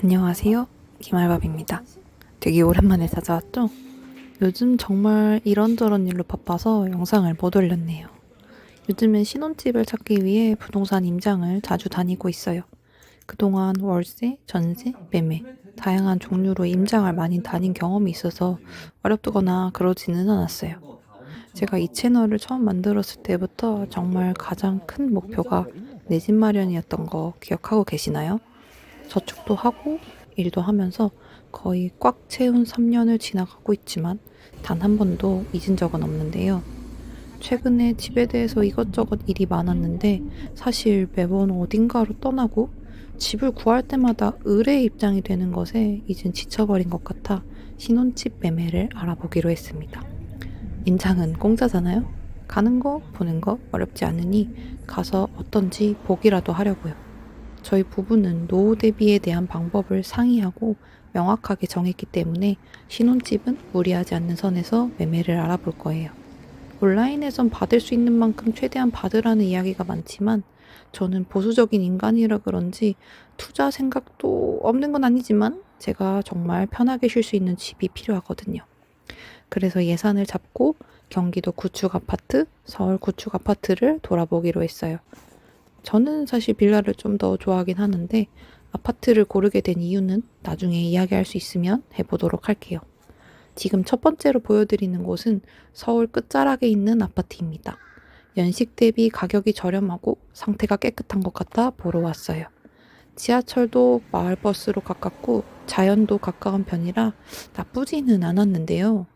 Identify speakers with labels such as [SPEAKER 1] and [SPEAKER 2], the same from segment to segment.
[SPEAKER 1] 안녕하세요. 김알밥입니다. 되게 오랜만에 찾아왔죠? 요즘 정말 이런저런 일로 바빠서 영상을 못 올렸네요. 요즘은 신혼집을 찾기 위해 부동산 임장을 자주 다니고 있어요. 그동안 월세, 전세, 매매, 다양한 종류로 임장을 많이 다닌 경험이 있어서 어렵거나 그러지는 않았어요. 제가 이 채널을 처음 만들었을 때부터 정말 가장 큰 목표가 내 집 마련이었던 거 기억하고 계시나요? 저축도 하고 일도 하면서 거의 꽉 채운 3년을 지나가고 있지만 단 한 번도 잊은 적은 없는데요. 최근에 집에 대해서 이것저것 일이 많았는데 사실 매번 어딘가로 떠나고 집을 구할 때마다 을의 입장이 되는 것에 이젠 지쳐버린 것 같아 신혼집 매매를 알아보기로 했습니다. 임장은 공짜잖아요? 가는 거, 보는 거 어렵지 않으니 가서 어떤지 보기라도 하려고요. 저희 부부는 노후 대비에 대한 방법을 상의하고 명확하게 정했기 때문에 신혼집은 무리하지 않는 선에서 매매를 알아볼 거예요. 온라인에선 받을 수 있는 만큼 최대한 받으라는 이야기가 많지만 저는 보수적인 인간이라 그런지 투자 생각도 없는 건 아니지만 제가 정말 편하게 쉴 수 있는 집이 필요하거든요. 그래서 예산을 잡고 경기도 구축 아파트, 서울 구축 아파트를 돌아보기로 했어요. 저는 사실 빌라를 좀 더 좋아하긴 하는데 아파트를 고르게 된 이유는 나중에 이야기할 수 있으면 해보도록 할게요. 지금 첫 번째로 보여드리는 곳은 서울 끝자락에 있는 아파트입니다. 연식 대비 가격이 저렴하고 상태가 깨끗한 것 같아 보러 왔어요. 지하철도 마을버스로 가깝고 자연도 가까운 편이라 나쁘지는 않았는데요.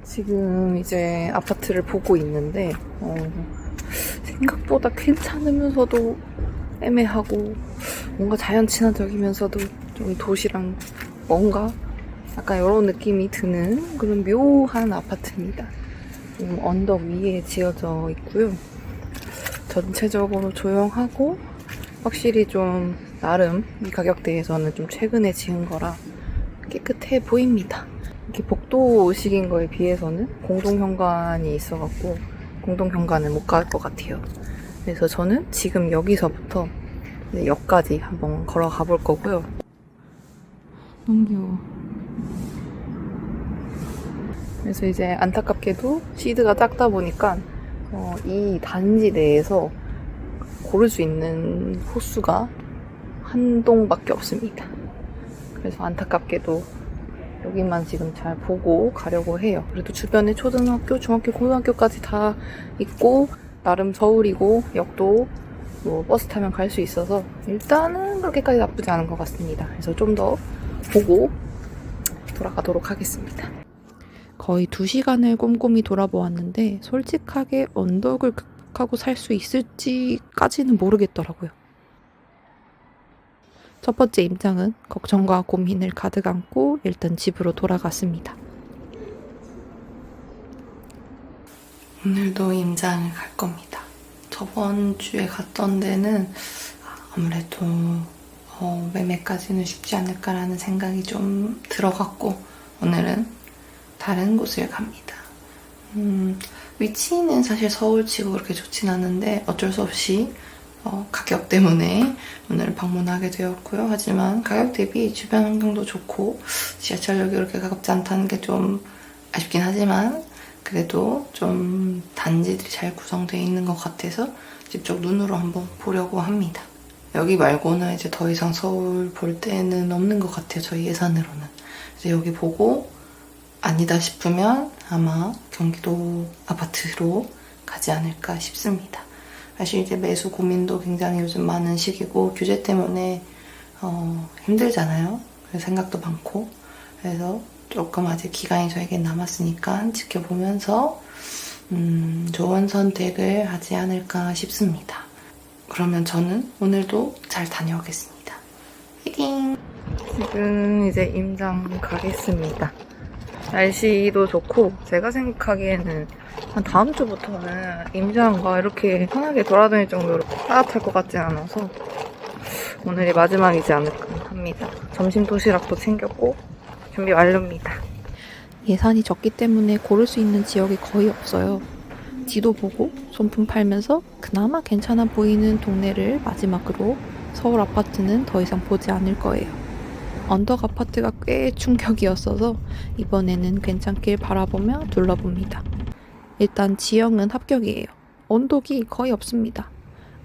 [SPEAKER 1] 지금 이제 아파트를 보고 있는데 생각보다 괜찮으면서도 애매하고 뭔가 자연 친화적이면서도 좀 도시랑 뭔가 약간 이런 느낌이 드는 그런 묘한 아파트입니다. 언덕 위에 지어져 있고요. 전체적으로 조용하고 확실히 좀 나름 이 가격대에서는 좀 최근에 지은 거라 깨끗해 보입니다. 이렇게 복도식인 거에 비해서는 공동현관이 있어갖고 공동현관은 못 갈 것 같아요. 그래서 저는 지금 여기서부터 역까지 한번 걸어가 볼 거고요. 너무 귀여워. 그래서 이제 안타깝게도 시드가 작다 보니까 이 단지 내에서 고를 수 있는 호수가 한 동밖에 없습니다. 그래서 안타깝게도 여기만 지금 잘 보고 가려고 해요. 그래도 주변에 초등학교, 중학교, 고등학교까지 다 있고 나름 서울이고 역도 뭐 버스 타면 갈 수 있어서 일단은 그렇게까지 나쁘지 않은 것 같습니다. 그래서 좀 더 보고 돌아가도록 하겠습니다. 거의 2시간을 꼼꼼히 돌아보았는데 솔직하게 언덕을 극복하고 살 수 있을지까지는 모르겠더라고요. 첫 번째 임장은 걱정과 고민을 가득 안고 일단 집으로 돌아갔습니다. 오늘도 임장을 갈 겁니다. 저번 주에 갔던 데는 아무래도 매매까지는 쉽지 않을까라는 생각이 좀 들어갔고 오늘은 다른 곳을 갑니다. 위치는 사실 서울치고 그렇게 좋진 않은데 어쩔 수 없이 가격 때문에 오늘 방문하게 되었고요. 하지만 가격 대비 주변 환경도 좋고 지하철역이 그렇게 가깝지 않다는 게 좀 아쉽긴 하지만 그래도 좀 단지들이 잘 구성되어 있는 것 같아서 직접 눈으로 한번 보려고 합니다. 여기 말고는 이제 더 이상 서울 볼 데는 없는 것 같아요. 저희 예산으로는. 그래서 여기 보고 아니다 싶으면 아마 경기도 아파트로 가지 않을까 싶습니다. 사실 이제 매수 고민도 굉장히 요즘 많은 시기고 규제 때문에 힘들잖아요. 그래서 생각도 많고 그래서 조금 아직 기간이 저에겐 남았으니까 지켜보면서 좋은 선택을 하지 않을까 싶습니다. 그러면 저는 오늘도 잘 다녀오겠습니다. 화이팅! 지금 이제 임장 가겠습니다. 날씨도 좋고 제가 생각하기에는 한 다음 주부터는 임장과 이렇게 편하게 돌아다닐 정도로 따뜻할 것 같진 않아서 오늘이 마지막이지 않을까 합니다. 점심 도시락도 챙겼고 준비 완료입니다. 예산이 적기 때문에 고를 수 있는 지역이 거의 없어요. 지도 보고 손품 팔면서 그나마 괜찮아 보이는 동네를 마지막으로 서울 아파트는 더 이상 보지 않을 거예요. 언덕 아파트가 꽤 충격이었어서 이번에는 괜찮길 바라보며 둘러봅니다. 일단 지형은 합격이에요. 언덕이 거의 없습니다.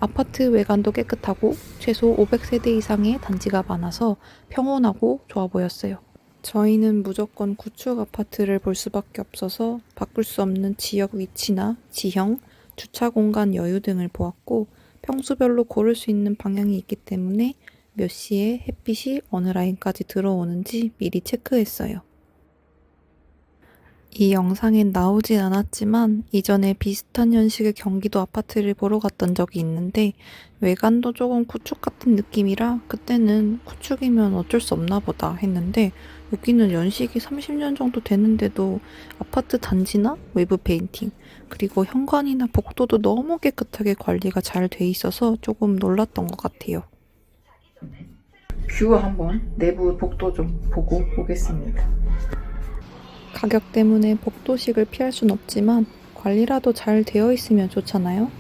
[SPEAKER 1] 아파트 외관도 깨끗하고 최소 500세대 이상의 단지가 많아서 평온하고 좋아 보였어요. 저희는 무조건 구축 아파트를 볼 수밖에 없어서 바꿀 수 없는 지역 위치나 지형, 주차 공간 여유 등을 보았고 평수별로 고를 수 있는 방향이 있기 때문에 몇 시에 햇빛이 어느 라인까지 들어오는지 미리 체크했어요. 이 영상엔 나오진 않았지만 이전에 비슷한 형식의 경기도 아파트를 보러 갔던 적이 있는데 외관도 조금 구축 같은 느낌이라 그때는 구축이면 어쩔 수 없나 보다 했는데 여기는 연식이 30년 정도 되는데도 아파트 단지나 외부 페인팅 그리고 현관이나 복도도 너무 깨끗하게 관리가 잘 돼 있어서 조금 놀랐던 것 같아요. 뷰 한번 내부 복도 좀 보고 오겠습니다. 가격 때문에 복도식을 피할 순 없지만 관리라도 잘 되어 있으면 좋잖아요.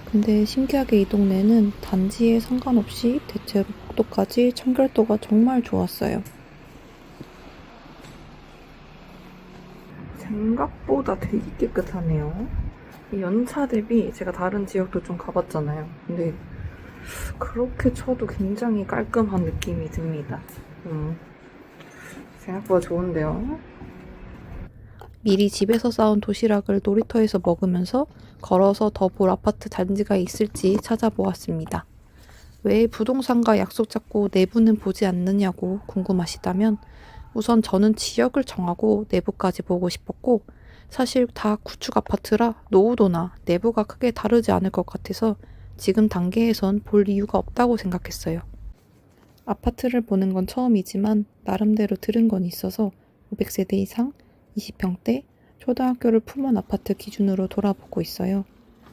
[SPEAKER 1] 근데 신기하게 이 동네는 단지에 상관없이 대체로 복도까지 청결도가 정말 좋았어요. 생각보다 되게 깨끗하네요. 연차 대비 제가 다른 지역도 좀 가봤잖아요. 근데 그렇게 쳐도 굉장히 깔끔한 느낌이 듭니다. 생각보다 좋은데요. 미리 집에서 싸온 도시락을 놀이터에서 먹으면서 걸어서 더 볼 아파트 단지가 있을지 찾아보았습니다. 왜 부동산과 약속 잡고 내부는 보지 않느냐고 궁금하시다면 우선 저는 지역을 정하고 내부까지 보고 싶었고 사실 다 구축 아파트라 노후도나 내부가 크게 다르지 않을 것 같아서 지금 단계에선 볼 이유가 없다고 생각했어요. 아파트를 보는 건 처음이지만 나름대로 들은 건 있어서 500세대 이상 20평대, 초등학교를 품은 아파트 기준으로 돌아보고 있어요.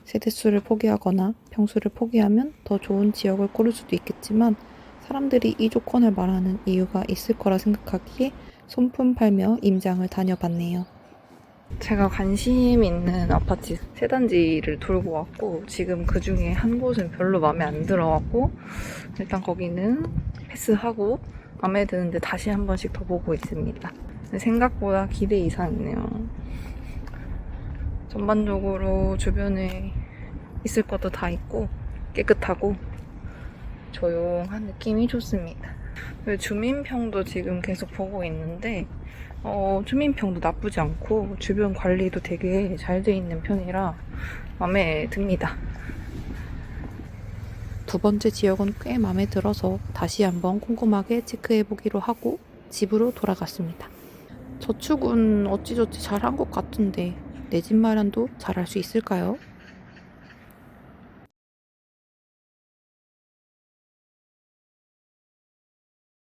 [SPEAKER 1] 세대수를 포기하거나 평수를 포기하면 더 좋은 지역을 고를 수도 있겠지만 사람들이 이 조건을 말하는 이유가 있을 거라 생각하기에 손품 팔며 임장을 다녀봤네요. 제가 관심 있는 아파트 세 단지를 돌고 왔고 지금 그 중에 한 곳은 별로 마음에 안 들어왔고 일단 거기는 패스하고 마음에 드는데 다시 한 번씩 더 보고 있습니다. 생각보다 기대 이상이네요. 전반적으로 주변에 있을 것도 다 있고 깨끗하고 조용한 느낌이 좋습니다. 주민평도 지금 계속 보고 있는데 주민평도 나쁘지 않고 주변 관리도 되게 잘 돼 있는 편이라 마음에 듭니다. 두 번째 지역은 꽤 마음에 들어서 다시 한번 꼼꼼하게 체크해보기로 하고 집으로 돌아갔습니다. 저축은 어찌저찌 잘한 것 같은데 내 집 마련도 잘할 수 있을까요?